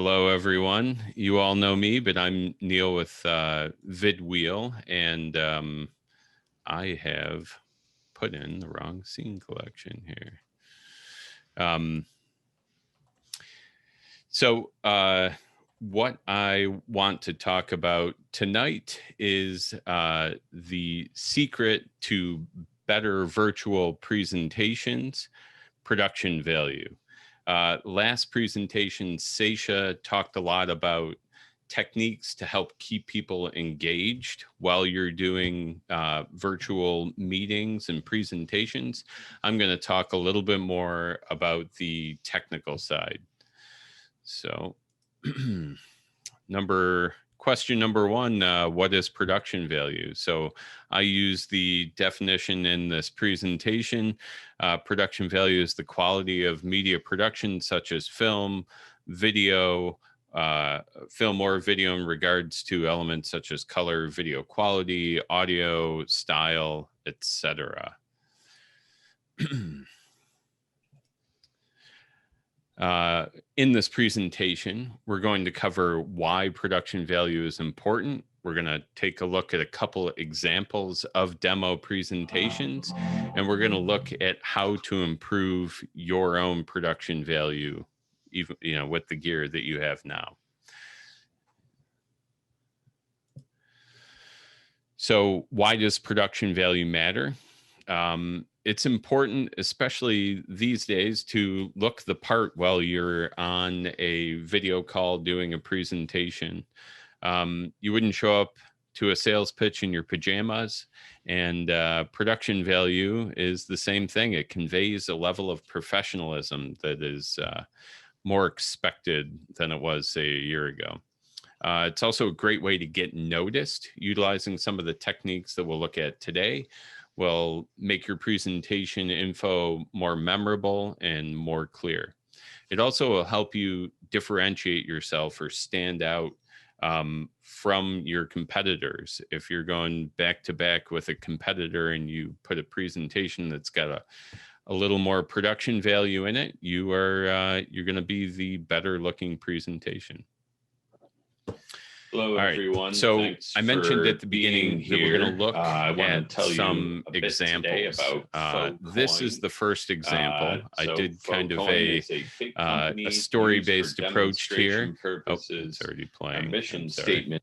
Hello, everyone. You all know me, but I'm Neil with vidwheel, and I have put in the wrong scene collection here. What I want to talk about tonight is the secret to better virtual presentations, production value. Last presentation, Seisha talked a lot about techniques to help keep people engaged while you're doing virtual meetings and presentations. I'm going to talk a little bit more about the technical side. So question number one, what is production value? So I use the definition in this presentation. Production value is the quality of media production, such as film, video, film or video in regards to elements such as color, video quality, audio, style, etc. In this presentation, we're going to cover why production value is important. We're going to take a look at a couple examples of demo presentations, and we're going to look at how to improve your own production value, even with the gear that you have now. So why does production value matter? It's important, especially these days, to look the part while you're on a video call doing a presentation. You wouldn't show up to a sales pitch in your pajamas, and production value is the same thing. It conveys a level of professionalism that is more expected than it was, say, a year ago. It's also a great way to get noticed. Utilizing some of the techniques that we'll look at today will make your presentation info more memorable and more clear. It also will help you differentiate yourself or stand out from your competitors. If you're going back to back with a competitor and you put a presentation that's got a little more production value in it, you're going to be the better looking presentation. Hello, everyone. So Thanks I mentioned at the beginning that we're going to look at some examples. This is the first example. I did kind of a story-based approach here. Oh, it's already playing. Mission statement.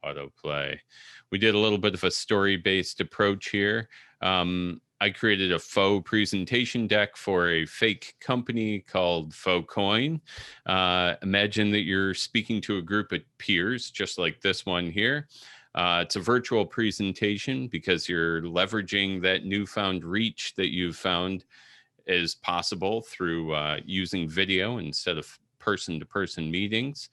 Autoplay. We did a little bit of a story-based approach here. I created a faux presentation deck for a fake company called Faux Coin. Imagine that you're speaking to a group of peers, just like this one here. It's a virtual presentation because you're leveraging that newfound reach that you've found is possible through using video instead of person-to-person meetings.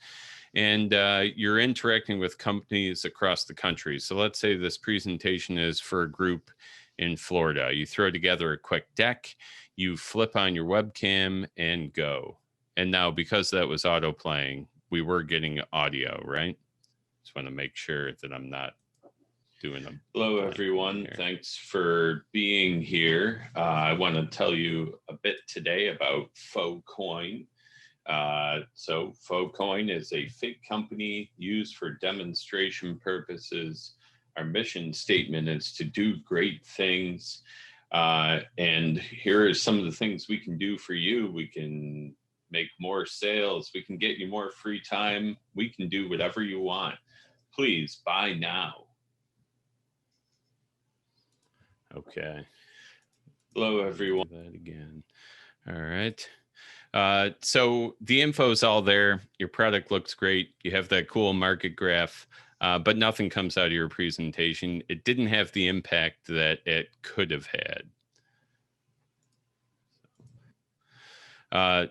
And you're interacting with companies across the country. So let's say this presentation is for a group in Florida. You throw together a quick deck, you flip on your webcam and go. And now, because that was auto playing, we were getting audio, right? Just want to make sure that I'm not doing them. Hello, everyone. Here. Thanks for being here. I want to tell you a bit today about Faux Coin. So Faux Coin is a fake company used for demonstration purposes. Our mission statement is to do great things. And here are some of the things we can do for you. We can make more sales. We can get you more free time. We can do whatever you want. Please buy now. Okay. Hello, everyone. Do that again. All right. So the info is all there. Your product looks great. You have that cool market graph. But nothing comes out of your presentation. It didn't have the impact that it could have had.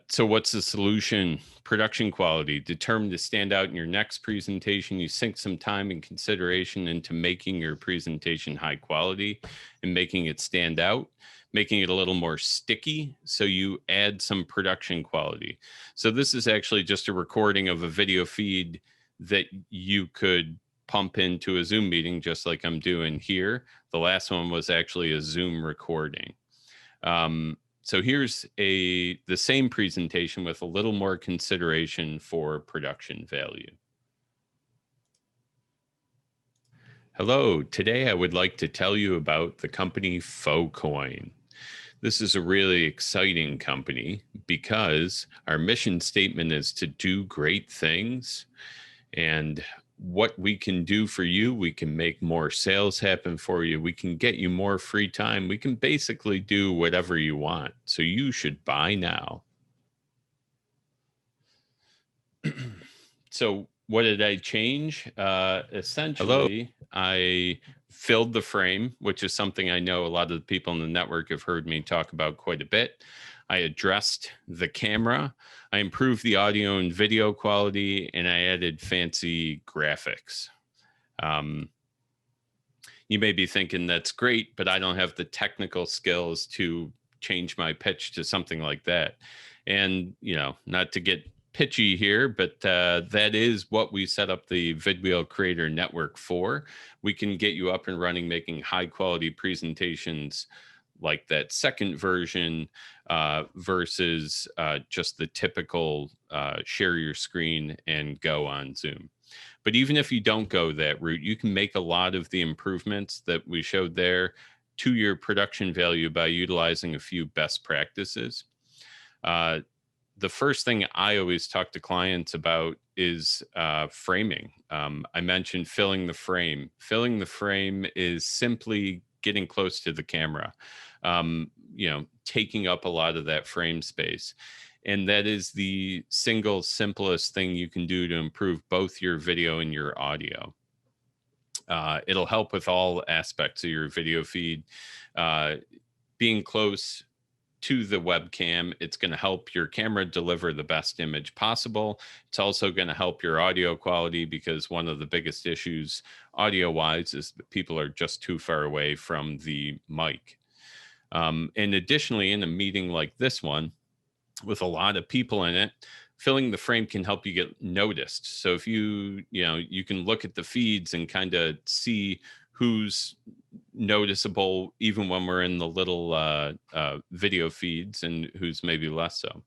So what's the solution? Production quality. Determined to stand out in your next presentation, you sink some time and consideration into making your presentation high quality and making it stand out, making it a little more sticky. So you add some production quality. So this is actually just a recording of a video feed that you could pump into a Zoom meeting, just like I'm doing here. The last one was actually a Zoom recording. So here's the same presentation with a little more consideration for production value. Hello, today I would like to tell you about the company Focoin. This is a really exciting company because our mission statement is to do great things. And what we can do for you, we can make more sales happen for you. We can get you more free time. We can basically do whatever you want. So you should buy now. So what did I change? Essentially, I filled the frame, which is something I know a lot of the people in the network have heard me talk about quite a bit. I addressed the camera. I improved the audio and video quality, and I added fancy graphics. You may be thinking that's great, but I don't have the technical skills to change my pitch to something like that. And, not to get pitchy here, but that is what we set up the vidwheel creator network for. We can get you up and running, making high quality presentations like that second version versus just the typical share your screen and go on Zoom. But even if you don't go that route, you can make a lot of the improvements that we showed there to your production value by utilizing a few best practices. The first thing I always talk to clients about is framing. I mentioned filling the frame. Filling the frame is simply getting close to the camera, taking up a lot of that frame space. And that is the single simplest thing you can do to improve both your video and your audio. It'll help with all aspects of your video feed. Being close to the webcam, it's going to help your camera deliver the best image possible. It's also going to help your audio quality, because one of the biggest issues audio wise is that people are just too far away from the mic. And additionally, in a meeting like this one with a lot of people in it, filling the frame can help you get noticed. So if you can look at the feeds and kind of see who's noticeable even when we're in the little video feeds and who's maybe less so.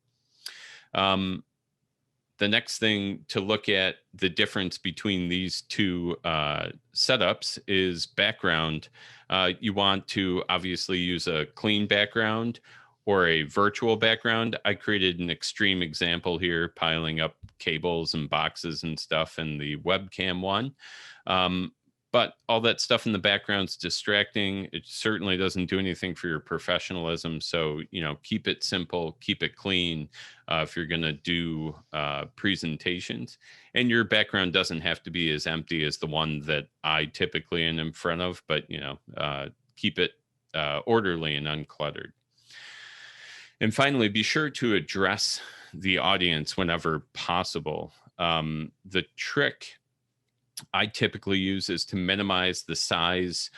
The next thing to look at the difference between these two setups is background. You want to obviously use a clean background or a virtual background. I created an extreme example here, piling up cables and boxes and stuff in the webcam one. But all that stuff in the background's distracting. It certainly doesn't do anything for your professionalism. So, keep it simple, keep it clean if you're going to do presentations. And your background doesn't have to be as empty as the one that I typically am in front of, but, keep it orderly and uncluttered. And finally, be sure to address the audience whenever possible. The trick I typically use is to minimize the size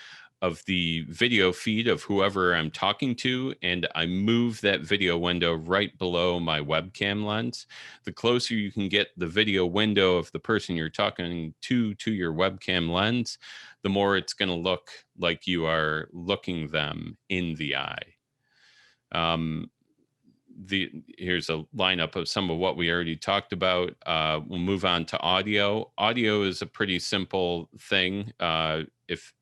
of the video feed of whoever I'm talking to, and I move that video window right below my webcam lens. The closer you can get the video window of the person you're talking to your webcam lens, the more it's going to look like you are looking them in the eye. Here's a lineup of some of what we already talked about. We'll move on to audio. Audio is a pretty simple thing. If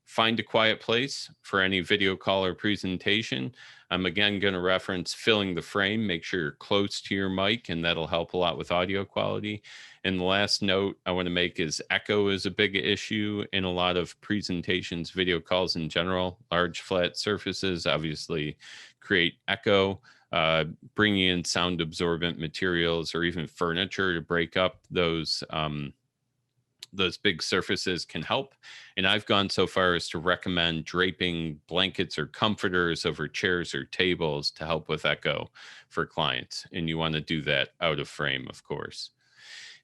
find a quiet place for any video call or presentation. I'm again going to reference filling the frame. Make sure you're close to your mic, and that'll help a lot with audio quality. And the last note I want to make is echo is a big issue in a lot of presentations, video calls in general. Large flat surfaces obviously create echo. Bringing in sound absorbent materials or even furniture to break up those big surfaces can help. And I've gone so far as to recommend draping blankets or comforters over chairs or tables to help with echo for clients. And you want to do that out of frame, of course.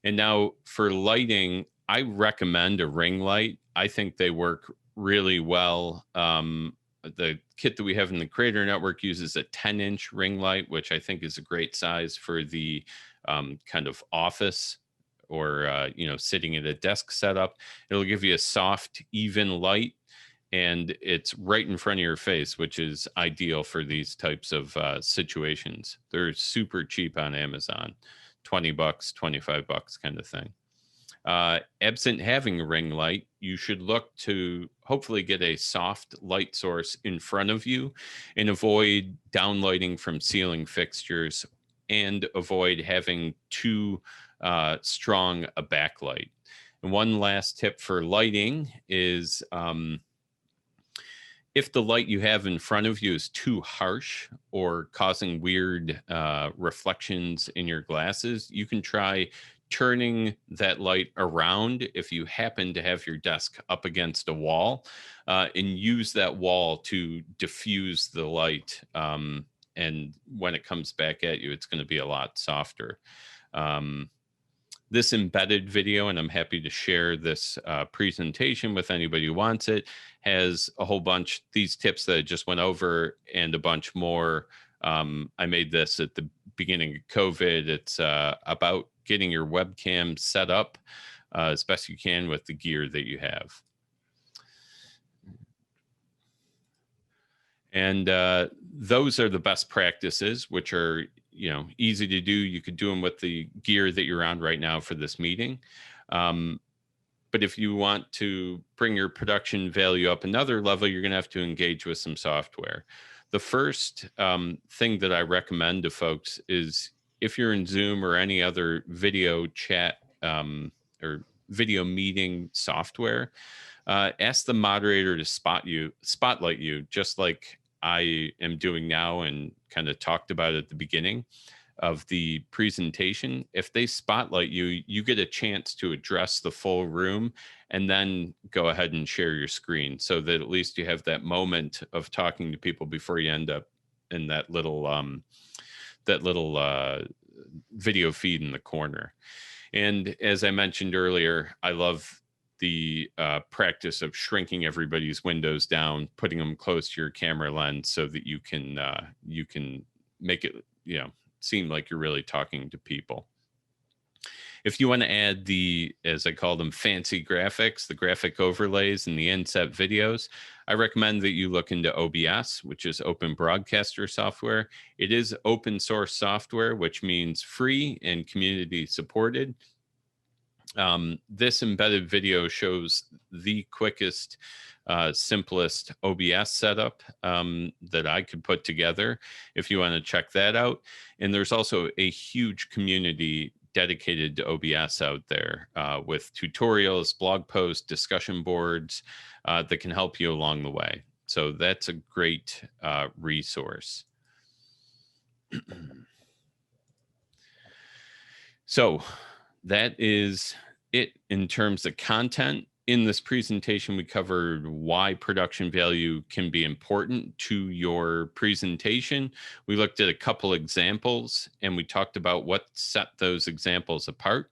And now for lighting, I recommend a ring light. I think they work really well. The kit that we have in the Creator Network uses a 10-inch ring light, which I think is a great size for the kind of office or sitting at a desk setup. It'll give you a soft, even light, and it's right in front of your face, which is ideal for these types of situations. They're super cheap on Amazon, $20, $25 kind of thing. Absent having a ring light, you should look to hopefully get a soft light source in front of you and avoid downlighting from ceiling fixtures, and avoid having too strong a backlight. And one last tip for lighting is if the light you have in front of you is too harsh or causing weird reflections in your glasses, you can try turning that light around if you happen to have your desk up against a wall, and use that wall to diffuse the light. And when it comes back at you, it's going to be a lot softer. This embedded video, and I'm happy to share this presentation with anybody who wants it, has a whole bunch, these tips that I just went over and a bunch more. I made this at the beginning of COVID. It's about getting your webcam set up as best you can with the gear that you have. And those are the best practices, which are, easy to do. You could do them with the gear that you're on right now for this meeting. But if you want to bring your production value up another level, you're going to have to engage with some software. The first thing that I recommend to folks is, if you're in Zoom or any other video chat or video meeting software, ask the moderator to spotlight you, just like I am doing now and kind of talked about at the beginning of the presentation. If they spotlight you, you get a chance to address the full room and then go ahead and share your screen, so that at least you have that moment of talking to people before you end up in that little video feed in the corner. And as I mentioned earlier, I love the practice of shrinking everybody's windows down, putting them close to your camera lens so that you can make it, seem like you're really talking to people. If you want to add the, as I call them, fancy graphics, the graphic overlays in the inset videos, I recommend that you look into OBS, which is Open Broadcaster software. It is open source software, which means free and community supported. This embedded video shows the quickest, simplest OBS setup that I could put together, if you want to check that out. And there's also a huge community dedicated to OBS out there, with tutorials, blog posts, discussion boards that can help you along the way. So that's a great resource. So that is it in terms of content. In this presentation, we covered why production value can be important to your presentation. We looked at a couple examples, and we talked about what set those examples apart.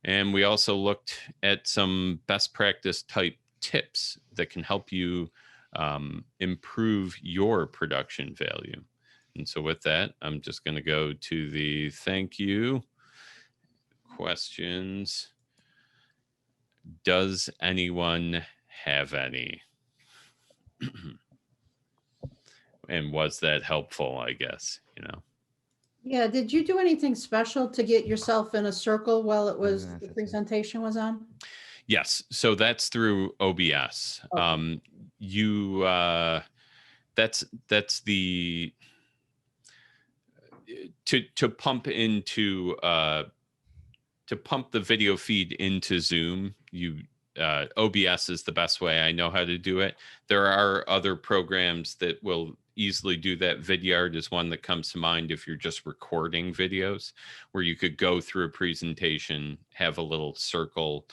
And we also looked at some best practice type tips that can help you improve your production value. And so with that, I'm just going to go to the thank you questions. Does anyone have any? And was that helpful, I guess, Yeah, did you do anything special to get yourself in a circle while it was the presentation was on? Yes, so that's through OBS. Okay. That's the to pump into to pump the video feed into Zoom. OBS is the best way I know how to do it. There are other programs that will easily do that. Vidyard is one that comes to mind if you're just recording videos, where you could go through a presentation, have a little circle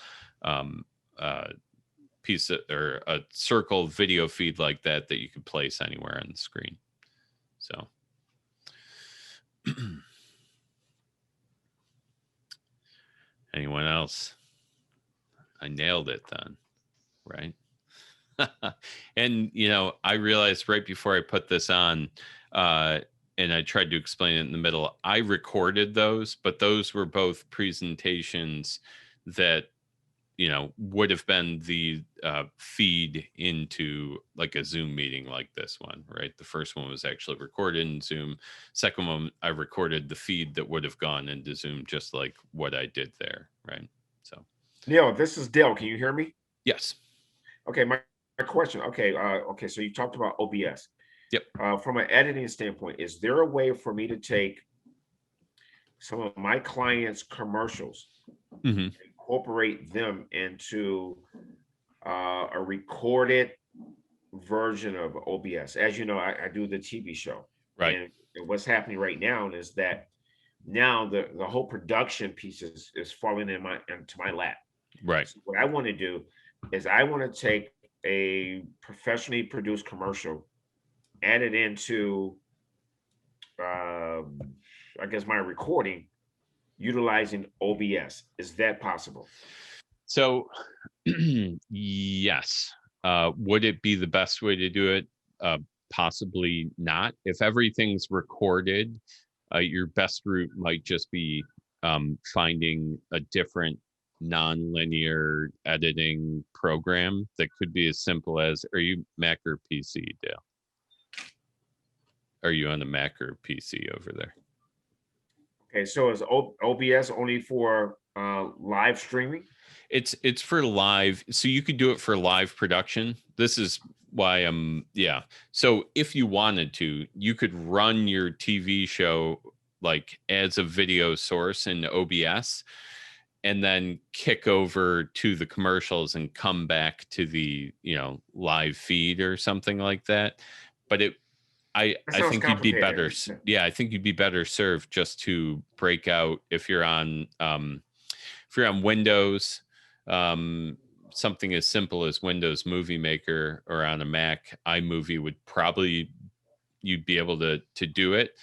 piece of, or a circle video feed like that you could place anywhere on the screen. So anyone else? I nailed it then, right? And, I realized right before I put this on, and I tried to explain it in the middle, I recorded those, but those were both presentations that, would have been the feed into like a Zoom meeting like this one, right? The first one was actually recorded in Zoom. Second one, I recorded the feed that would have gone into Zoom, just like what I did there, right? So, Neil, this is Dale. Can you hear me? yes. Okay, my question. Okay, okay. So you talked about OBS. Yep. From an editing standpoint, is there a way for me to take some of my clients' commercials, incorporate them into a recorded version of OBS? As you know, I do the TV show, right? And what's happening right now is that now the whole production piece is falling into my lap. Right. So what I want to do is I want to take a professionally produced commercial, add it into I guess my recording, utilizing OBS. Is that possible? So yes. Would it be the best way to do it? Possibly not. If everything's recorded, your best route might just be finding a different non-linear editing program that could be as simple as, are you Mac or PC, Dale? Are you on a Mac or PC over there? Okay, so is OBS only for live streaming? It's for live, so you could do it for live production. This is why so if you wanted to, you could run your TV show like as a video source in OBS, and then kick over to the commercials and come back to the live feed or something like that. But I think you'd be better. Yeah, I think you'd be better served just to break out if you're on Windows, something as simple as Windows Movie Maker, or on a Mac, iMovie would probably, you'd be able to do it.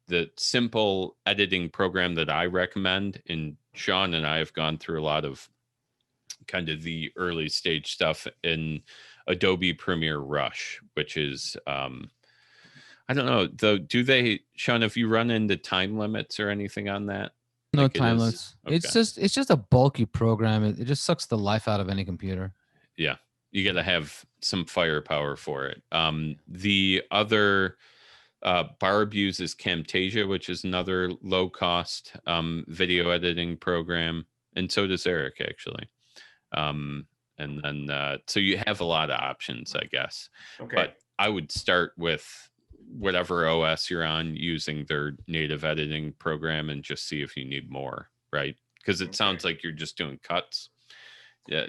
The simple editing program that I recommend, and Sean and I have gone through a lot of kind of the early stage stuff in Adobe Premiere Rush, which is I don't know though. Do they, Sean, if you run into time limits or anything on that? No like time limits. Okay. It's just a bulky program. It just sucks the life out of any computer. Yeah, you got to have some firepower for it. The other Barb uses Camtasia, which is another low cost video editing program, and so does Eric actually. And then so you have a lot of options, I guess. Okay. But I would start with whatever OS you're on, using their native editing program, and just see if you need more, right? Because it sounds like you're just doing cuts. Yeah.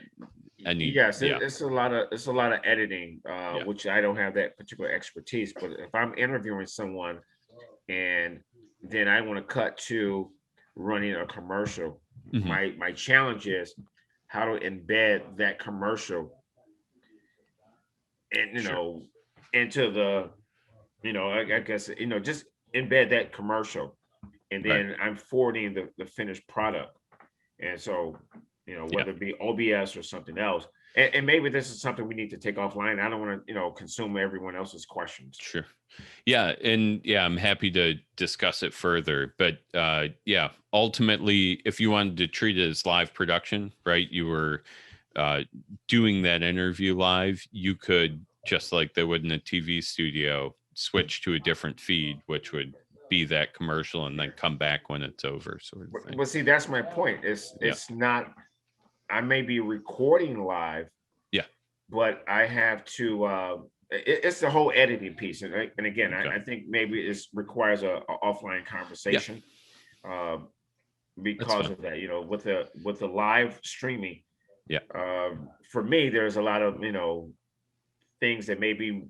Yes, it's a lot of editing, which I don't have that particular expertise. But if I'm interviewing someone and then I want to cut to running a commercial, my challenge is how to embed that commercial and into the I guess just embed that commercial, and then I'm forwarding the finished product. And so whether it be OBS or something else, and maybe this is something we need to take offline. I don't want to consume everyone else's questions. Sure. Yeah, and I'm happy to discuss it further, but ultimately, if you wanted to treat it as live production, right, you were doing that interview live, you could, just like they would in a TV studio, switch to a different feed, which would be that commercial, and then come back when it's over, sort of thing. Well, see, that's my point. It's not, I may be recording live, but I have to it's the whole editing piece, and again, I think maybe it requires a offline conversation because of that. With the live streaming, for me, there's a lot of things that maybe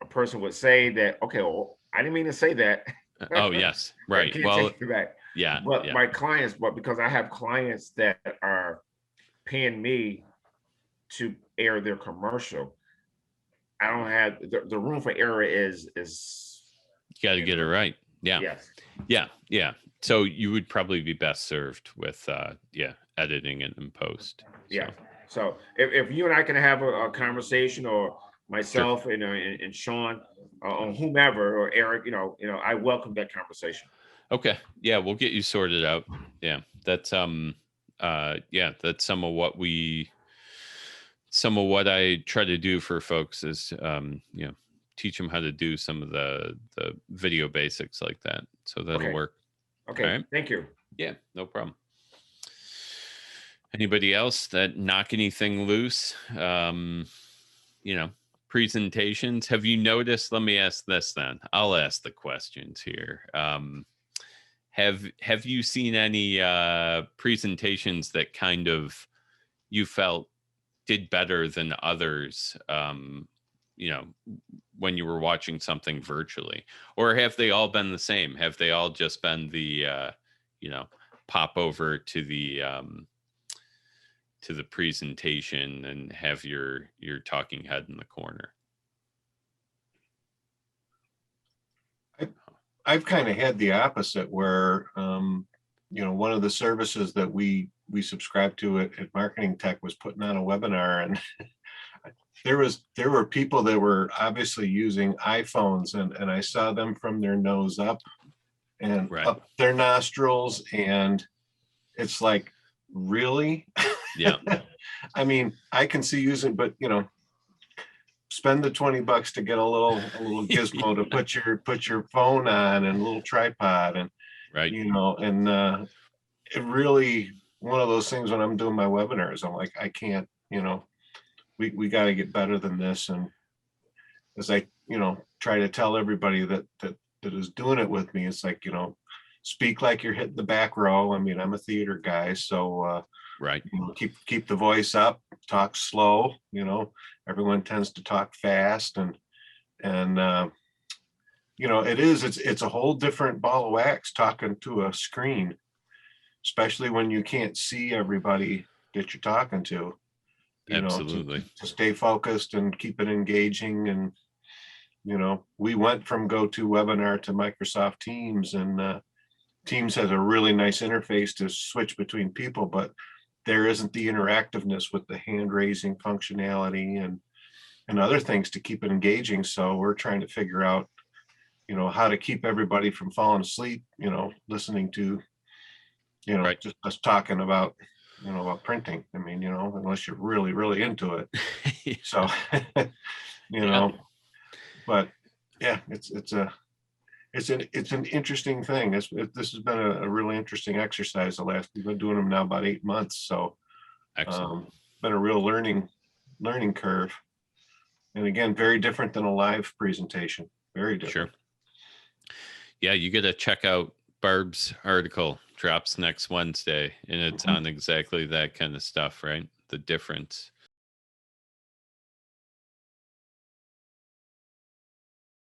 a person would say that, okay, well, I didn't mean to say that. Oh yes, right. Well, but my clients, because I have clients that are paying me to air their commercial, I don't have the room for error is you got to get it right. Yeah. So you would probably be best served with editing it in post. So if you and I can have a conversation, or myself and Sean, on whomever, or Eric, I welcome that conversation. Okay. Yeah, we'll get you sorted out. Yeah. That's yeah, that's some of what I try to do for folks is, you know, teach them how to do some of the video basics like that. So that'll Okay. work. Okay. All right. Thank you. Yeah, no problem. Anybody else that knock anything loose? You know, presentations. Have you noticed? Let me ask this then. I'll ask the questions here. Have you seen any presentations that kind of you felt did better than others? You know, when you were watching something virtually, or have they all been the same? Have they all just been the you know, pop over to the presentation and have your talking head in the corner? I've kind of had the opposite where, you know, one of the services that we subscribe to at Marketing Tech was putting on a webinar, and there were people that were obviously using iPhones, and I saw them from their nose up and Right. up their nostrils, and it's like, really? Yeah. I mean, I can see using, but you know, spend the $20 to get a little gizmo to put your phone on, and a little tripod, and Right. you know, and it really, one of those things when I'm doing my webinars, I'm like, I can't, you know, we got to get better than this. And as I, you know, try to tell everybody that is doing it with me, it's like, you know, speak like you're hitting the back row. I mean, I'm a theater guy, so Right. you know, keep the voice up, talk slow. You know, everyone tends to talk fast, and you know, it's a whole different ball of wax talking to a screen, especially when you can't see everybody that you're talking to. You know, Absolutely. to stay focused and keep it engaging. And you know, we went from GoToWebinar to Microsoft Teams, and Teams has a really nice interface to switch between people, but there isn't the interactiveness with the hand raising functionality and other things to keep it engaging. So we're trying to figure out, you know, how to keep everybody from falling asleep, you know, listening to, you know, Right. just us talking about, you know, about printing. I mean, you know, unless you're really, really into it. Yeah. So, you know, but yeah, it's an interesting thing. This has been a really interesting exercise. We've been doing them now about 8 months. So Excellent. been a real learning curve. And again, very different than a live presentation. Very different. Sure. Yeah, you got to check out Barb's article. Drops next Wednesday, and it's on exactly that kind of stuff, right? The difference.